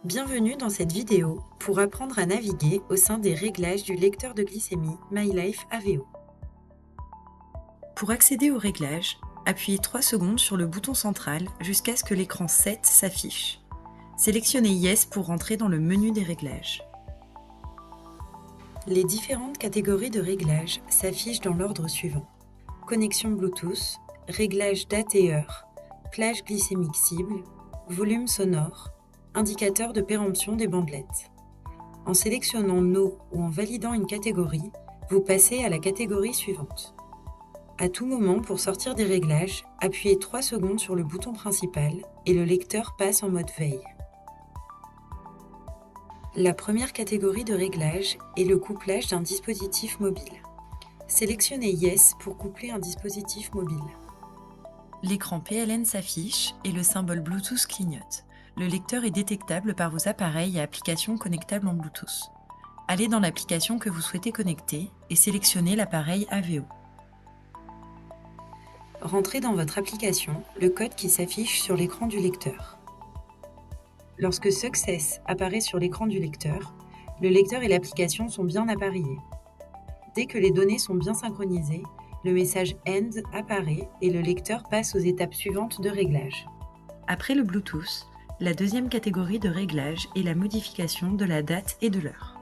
Bienvenue dans cette vidéo pour apprendre à naviguer au sein des réglages du lecteur de glycémie MyLife AVO. Pour accéder aux réglages, appuyez 3 secondes sur le bouton central jusqu'à ce que l'écran 7 s'affiche. Sélectionnez Yes pour rentrer dans le menu des réglages. Les différentes catégories de réglages s'affichent dans l'ordre suivant. Connexion Bluetooth, réglage date et heure, plage glycémique cible, volume sonore, indicateur de péremption des bandelettes. En sélectionnant No ou en validant une catégorie, vous passez à la catégorie suivante. À tout moment, pour sortir des réglages, appuyez 3 secondes sur le bouton principal et le lecteur passe en mode veille. La première catégorie de réglage est le couplage d'un dispositif mobile. Sélectionnez Yes pour coupler un dispositif mobile. L'écran PLN s'affiche et le symbole Bluetooth clignote. Le lecteur est détectable par vos appareils et applications connectables en Bluetooth. Allez dans l'application que vous souhaitez connecter et sélectionnez l'appareil AVO. Rentrez dans votre application le code qui s'affiche sur l'écran du lecteur. Lorsque Success apparaît sur l'écran du lecteur, le lecteur et l'application sont bien appareillés. Dès que les données sont bien synchronisées, le message End apparaît et le lecteur passe aux étapes suivantes de réglage. Après le Bluetooth, la deuxième catégorie de réglage est la modification de la date et de l'heure.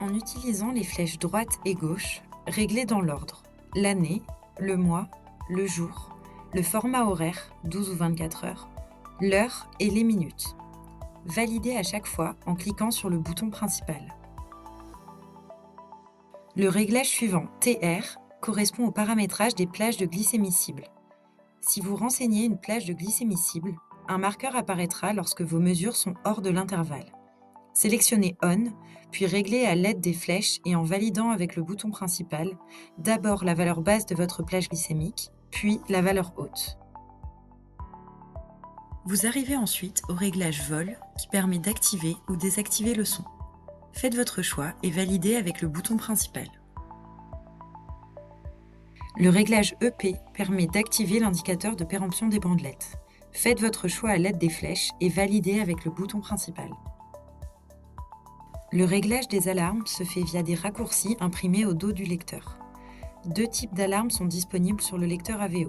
En utilisant les flèches droite et gauche, réglez dans l'ordre l'année, le mois, le jour, le format horaire, 12 ou 24 heures, l'heure et les minutes. Validez à chaque fois en cliquant sur le bouton principal. Le réglage suivant, TR, correspond au paramétrage des plages de glycémie cible. Si vous renseignez une plage de glycémie cible, un marqueur apparaîtra lorsque vos mesures sont hors de l'intervalle. Sélectionnez On, puis réglez à l'aide des flèches et en validant avec le bouton principal, d'abord la valeur basse de votre plage glycémique, puis la valeur haute. Vous arrivez ensuite au réglage Vol qui permet d'activer ou désactiver le son. Faites votre choix et validez avec le bouton principal. Le réglage EP permet d'activer l'indicateur de péremption des bandelettes. Faites votre choix à l'aide des flèches et validez avec le bouton principal. Le réglage des alarmes se fait via des raccourcis imprimés au dos du lecteur. 2 types d'alarmes sont disponibles sur le lecteur AVO.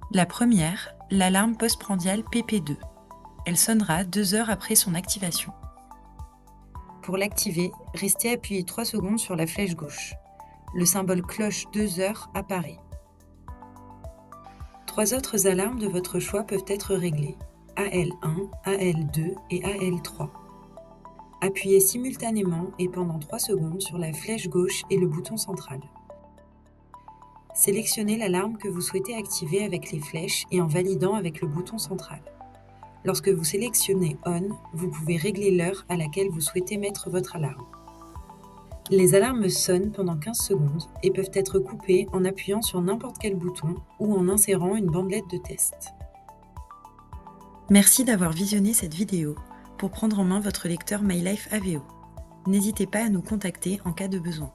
La première, l'alarme postprandiale PP2. Elle sonnera 2 heures après son activation. Pour l'activer, restez appuyé 3 secondes sur la flèche gauche. Le symbole cloche 2 heures apparaît. 3 autres alarmes de votre choix peuvent être réglées, AL1, AL2 et AL3. Appuyez simultanément et pendant 3 secondes sur la flèche gauche et le bouton central. Sélectionnez l'alarme que vous souhaitez activer avec les flèches et en validant avec le bouton central. Lorsque vous sélectionnez On, vous pouvez régler l'heure à laquelle vous souhaitez mettre votre alarme. Les alarmes sonnent pendant 15 secondes et peuvent être coupées en appuyant sur n'importe quel bouton ou en insérant une bandelette de test. Merci d'avoir visionné cette vidéo pour prendre en main votre lecteur MyLife AVO. N'hésitez pas à nous contacter en cas de besoin.